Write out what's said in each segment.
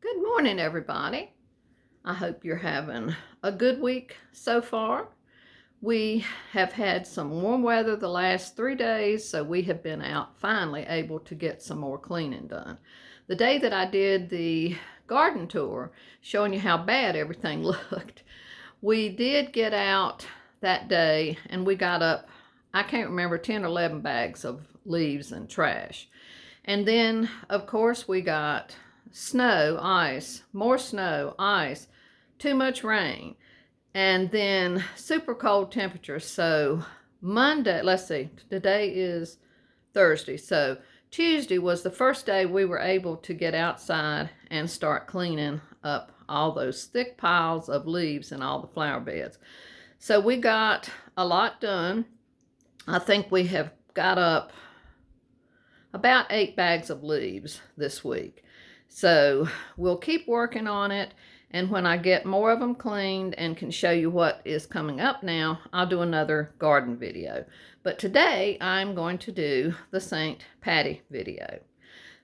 Good morning, everybody. I hope you're having a good week so far. We have had some warm weather the last 3 days, so we have been out finally able to get some more cleaning done. The day that I did the garden tour, showing you how bad everything looked, we did get out that day and we got up, I can't remember, 10 or 11 bags of leaves and trash. And then, of course, we got snow, ice, more snow, ice, too much rain, and then super cold temperatures. So Monday, let's see, today is Thursday. So Tuesday was the first day we were able to get outside and start cleaning up all those thick piles of leaves in all the flower beds. So we got a lot done. I think we have got up about 8 bags of leaves this week. So we'll keep working on it, and when I get more of them cleaned and can show you what is coming up now, I'll do another garden video. But today I'm going to do the St. Patty video.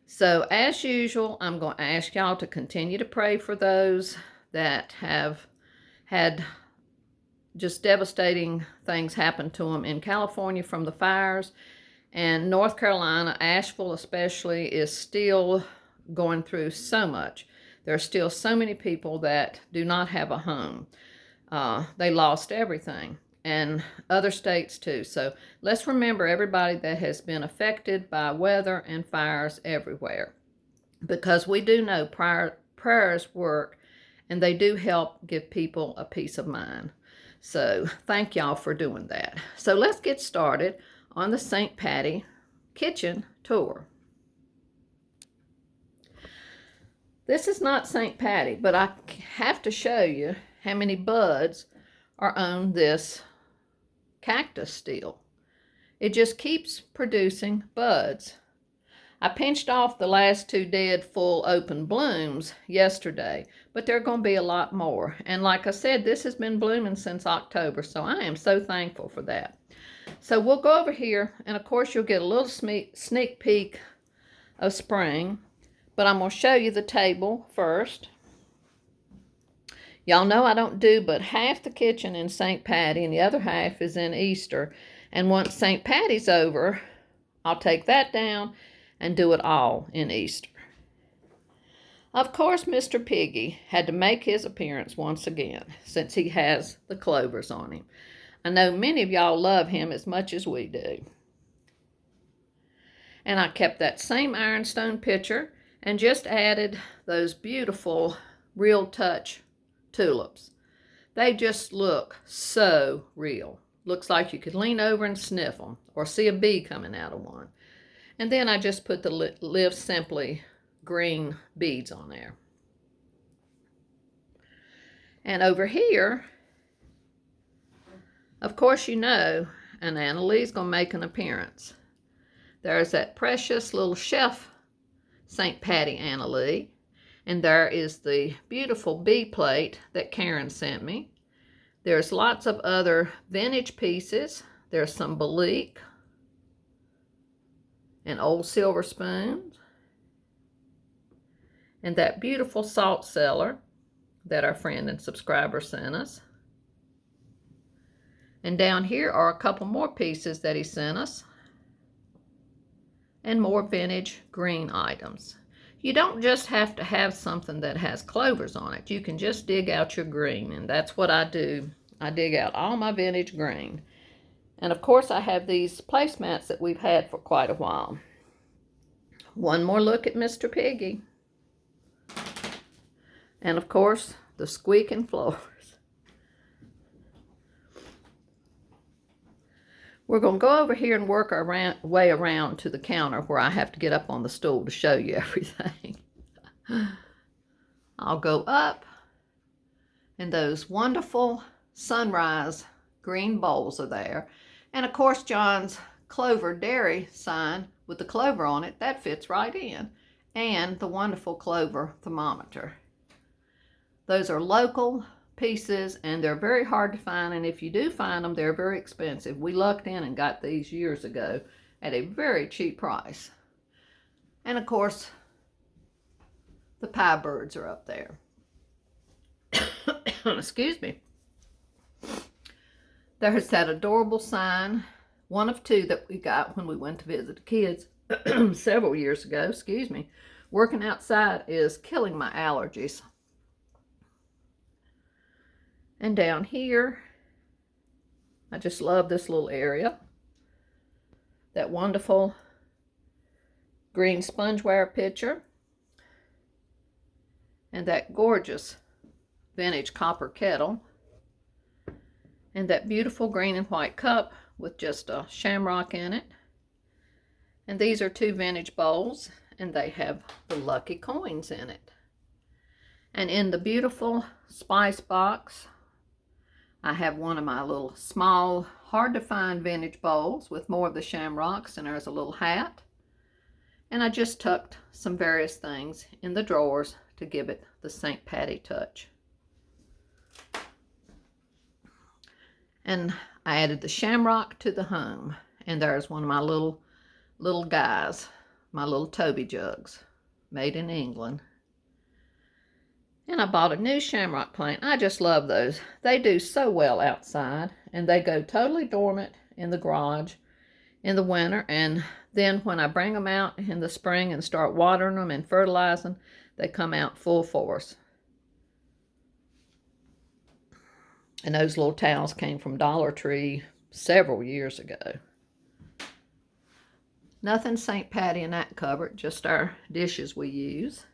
So as usual, I'm going to ask y'all to continue to pray for those that have had just devastating things happen to them in California from the fires. And North Carolina, Asheville especially, is still going through so much. There are still so many people that do not have a home. They lost everything, and other states too. So let's remember everybody that has been affected by weather and fires everywhere, because we do know prayers work, and they do help give people a peace of mind. So thank y'all for doing that. So let's get started on the St. Patty kitchen tour. This is not St. Patty, but I have to show you how many buds are on this cactus still. It just keeps producing buds. I pinched off the last 2 dead full open blooms yesterday, but there are going to be a lot more. And like I said, this has been blooming since October, so I am so thankful for that. So we'll go over here, and of course you'll get a little sneak peek of spring, but I'm going to show you the table first. Y'all know I don't do but half the kitchen in St. Patty, and the other half is in Easter. And once St. Patty's over, I'll take that down and do it all in Easter. Of course, Mr. Piggy had to make his appearance once again, since he has the clovers on him. I know many of y'all love him as much as we do. And I kept that same ironstone pitcher and just added those beautiful Real Touch tulips. They just look so real. Looks like you could lean over and sniff them or see a bee coming out of one. And then I just put the Live Simply green beads on there. And over here, of course you know, and Annalee's going to make an appearance. There's that precious little chef St. Patty Annalee. And there is the beautiful bee plate that Karen sent me. There's lots of other vintage pieces. There's some Belique and old silver spoons. And that beautiful salt cellar that our friend and subscriber sent us. And down here are a couple more pieces that he sent us. And more vintage green items. You don't just have to have something that has clovers on it. You can just dig out your green, and that's what I do. I dig out all my vintage green. And of course I have these placemats that we've had for quite a while. One more look at Mr. Piggy. And of course the squeaking floors. We're going to go over here and work our way around to the counter where I have to get up on the stool to show you everything. I'll go up, and those wonderful sunrise green bowls are there. And of course John's Clover Dairy sign with the clover on it, that fits right in. And the wonderful Clover thermometer. Those are local pieces, and they're very hard to find, and if you do find them, they're very expensive. We lucked in and got these years ago at a very cheap price. And of course The pie birds are up there. Excuse me. There's that adorable sign, one of two that we got when we went to visit the kids several years ago. Excuse me. Working outside is killing my allergies. And down here, I just love this little area. That wonderful green spongeware pitcher. And that gorgeous vintage copper kettle. And that beautiful green and white cup with just a shamrock in it. And these are two vintage bowls, and they have the lucky coins in it. And in the beautiful spice box, I have one of my little small, hard to find vintage bowls with more of the shamrocks, and there's a little hat. And I just tucked some various things in the drawers to give it the St. Patty touch. And I added the shamrock to the home. And there's one of my little guys, my little Toby jugs, made in England. And I bought a new shamrock plant. I just love those. They do so well outside, and they go totally dormant in the garage in the winter. And then when I bring them out in the spring and start watering them and fertilizing, they come out full force. And those little towels came from Dollar Tree several years ago. Nothing St. Patty in that cupboard, just our dishes we use.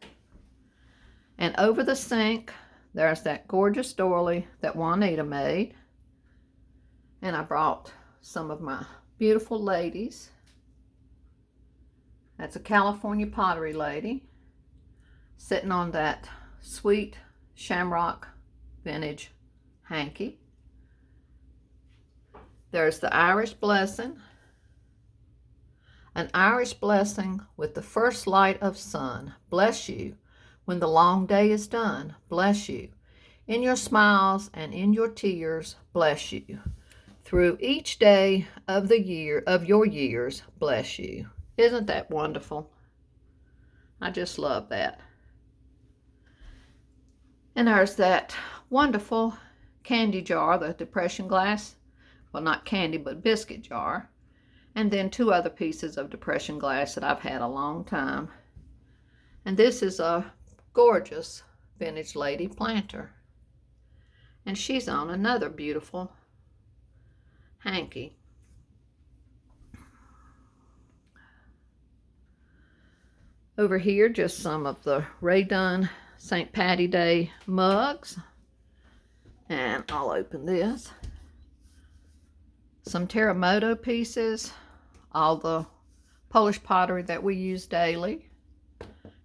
And over the sink, there's that gorgeous doily that Juanita made. And I brought some of my beautiful ladies. That's a California pottery lady sitting on that sweet shamrock vintage hanky. There's the Irish blessing. An Irish blessing with the first light of sun. Bless you when the long day is done. Bless you in your smiles and in your tears. Bless you through each day of the year of your years. Bless you. Isn't that wonderful? I just love that. And there's that wonderful candy jar, the depression glass. Well, not candy, but biscuit jar. And then two other pieces of depression glass that I've had a long time. And this is a gorgeous vintage lady planter. And she's on another beautiful hanky. Over here, just some of the Ray Dunn St. Patty Day mugs. And I'll open this. Some Terremoto pieces, all the Polish pottery that we use daily,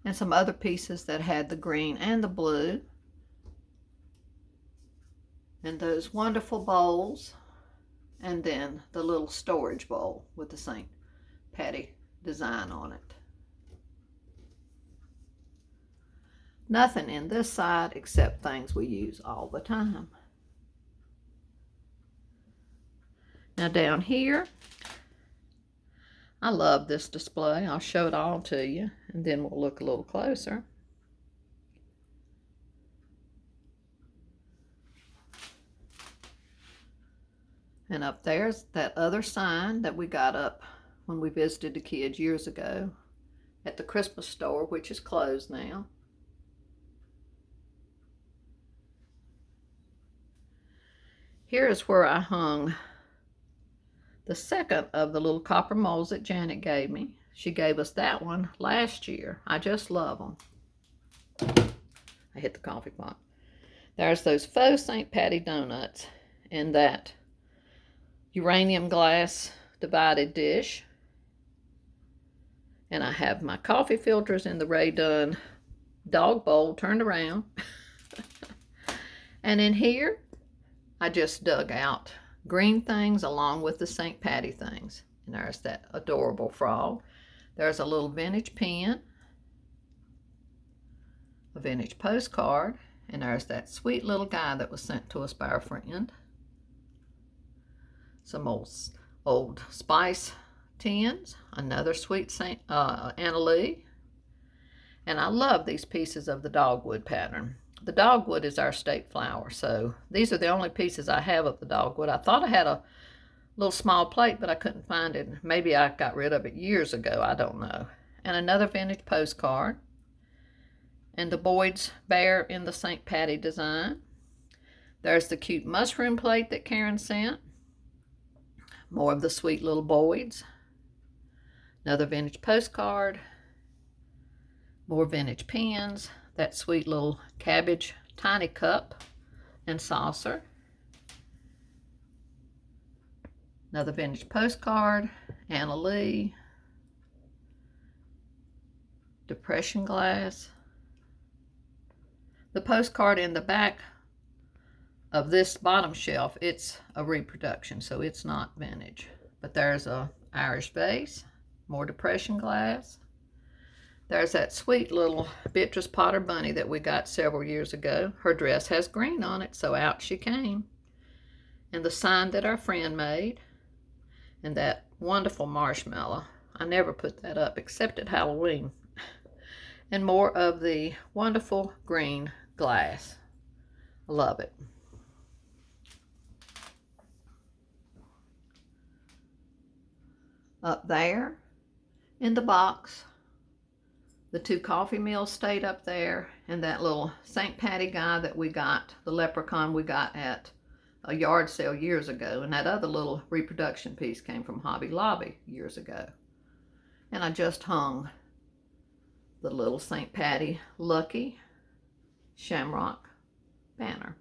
and some other pieces that had the green and the blue. And those wonderful bowls, and then the little storage bowl with the St. Patty design on it. Nothing in this side except things we use all the time. Now down here, I love this display. I'll show it all to you, and then we'll look a little closer. And up there's that other sign that we got up when we visited the kids years ago at the Christmas store, which is closed now. Here is where I hung the second of the little copper molds that Janet gave me. She gave us that one last year. I just love them. I hit the coffee pot. There's those faux St. Patty donuts in that uranium glass divided dish. And I have my coffee filters in the Ray Dunn dog bowl turned around. And in here, I just dug out green things along with the St. Patty things. And there's that adorable frog. There's a little vintage pen, a vintage postcard, and there's that sweet little guy that was sent to us by our friend. Some old spice tins, another sweet Anna Lee, And I love these pieces of the dogwood pattern. The dogwood is our state flower, so these are the only pieces I have of the dogwood. I thought I had a little small plate, but I couldn't find it. Maybe I got rid of it years ago, I don't know. And another vintage postcard. And the Boyd's bear in the St. Patty design. There's the cute mushroom plate that Karen sent. More of the sweet little Boyds. Another vintage postcard. More vintage pens. That sweet little cabbage tiny cup and saucer. Another vintage postcard. Anna Lee. Depression glass. The postcard in the back of this bottom shelf, it's a reproduction, so it's not vintage. But there's a Irish vase, more depression glass. There's that sweet little Beatrice Potter bunny that we got several years ago. Her dress has green on it, so out she came. And the sign that our friend made. And that wonderful marshmallow. I never put that up except at Halloween. And more of the wonderful green glass. I love it. Up there in the box, the 2 coffee mills stayed up there, and that little St. Patty guy that we got, the leprechaun we got at a yard sale years ago, and that other little reproduction piece came from Hobby Lobby years ago. And I just hung the little St. Patty Lucky Shamrock banner.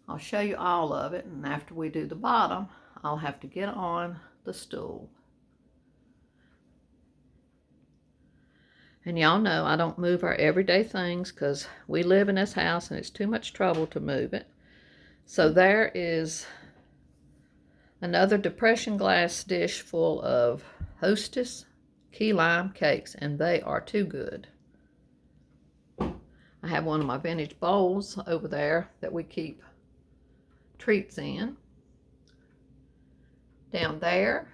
I'll show you all of it, and after we do the bottom, I'll have to get on the stool. And y'all know I don't move our everyday things because we live in this house and it's too much trouble to move it. So there is another depression glass dish full of Hostess key lime cakes, and they are too good. I have one of my vintage bowls over there that we keep treats in. Down there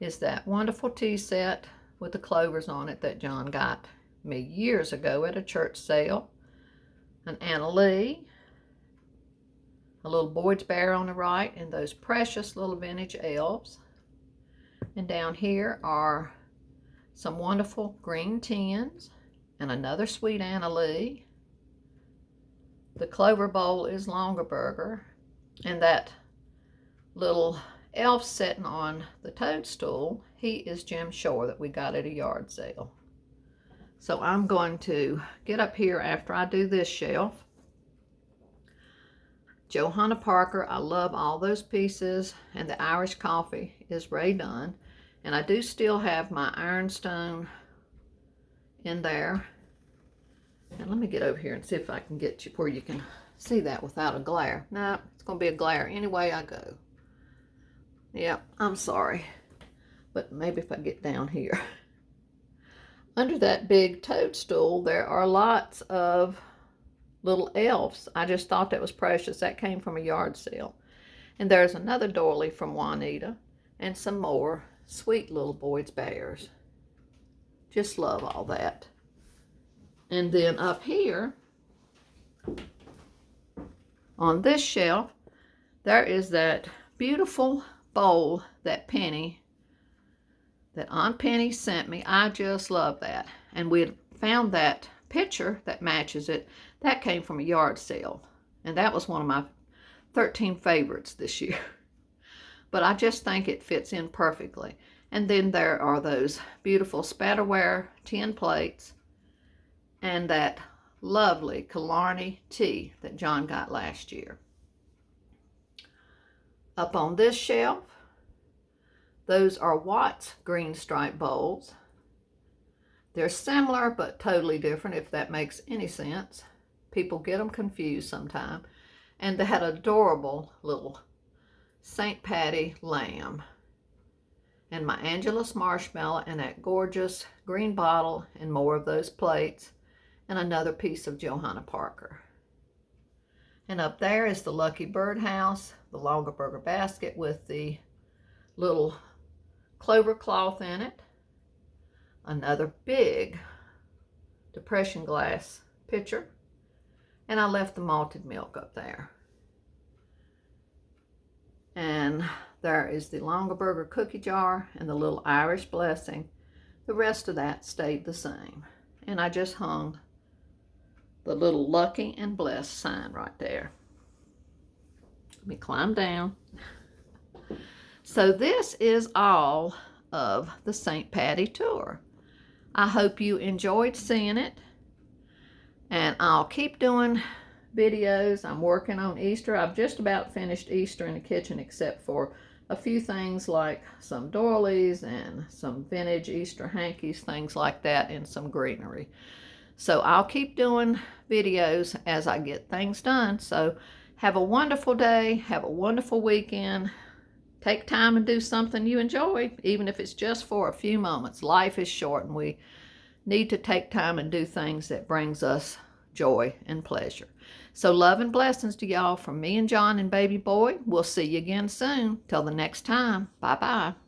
is that wonderful tea set with the clovers on it that John got me years ago at a church sale. An Anna Lee, a little Boyd's bear on the right, and those precious little vintage elves. And down here are some wonderful green tins and another sweet Anna Lee. The clover bowl is Longaberger, and that little elf sitting on the toadstool, he is Jim Shore that we got at a yard sale. So I'm going to get up here after I do this shelf. Johanna Parker, I love all those pieces, and the Irish coffee is Ray Dunn. And I do still have my ironstone in there. And let me get over here and see if I can get you where you can see that without a glare. No, it's going to be a glare any way I go. Yep, I'm sorry. But maybe if I get down here. Under that big toadstool, there are lots of little elves. I just thought that was precious. That came from a yard sale. And there's another doily from Juanita and some more sweet little Boyd's bears. Just love all that. And then up here on this shelf, there is that beautiful bowl that Aunt Penny sent me. I just love that. And we had found that picture that matches it. That came from a yard sale. And that was one of my 13 favorites this year. But I just think it fits in perfectly. And then there are those beautiful spatterware tin plates and that lovely Killarney tea that John got last year. Up on this shelf, those are Watts green stripe bowls. They're similar but totally different, if that makes any sense. People get them confused sometimes. And they had adorable little St. Patty lamb. And my Angelus marshmallow and that gorgeous green bottle and more of those plates. And another piece of Johanna Parker. And up there is the Lucky Bird House, the Longaberger basket with the little clover cloth in it, another big depression glass pitcher, and I left the malted milk up there. And there is the Longaberger cookie jar and the little Irish blessing. The rest of that stayed the same. And I just hung the little lucky and blessed sign right there. Let me climb down. So this is all of the St. Patty tour. I hope you enjoyed seeing it. And I'll keep doing videos. I'm working on Easter. I've just about finished Easter in the kitchen, except for a few things like some doilies and some vintage Easter hankies, things like that, and some greenery. So I'll keep doing videos as I get things done. So have a wonderful day. Have a wonderful weekend. Take time and do something you enjoy, even if it's just for a few moments. Life is short, and we need to take time and do things that brings us joy and pleasure. So love and blessings to y'all from me and John and baby boy. We'll see you again soon. Till the next time. Bye-bye.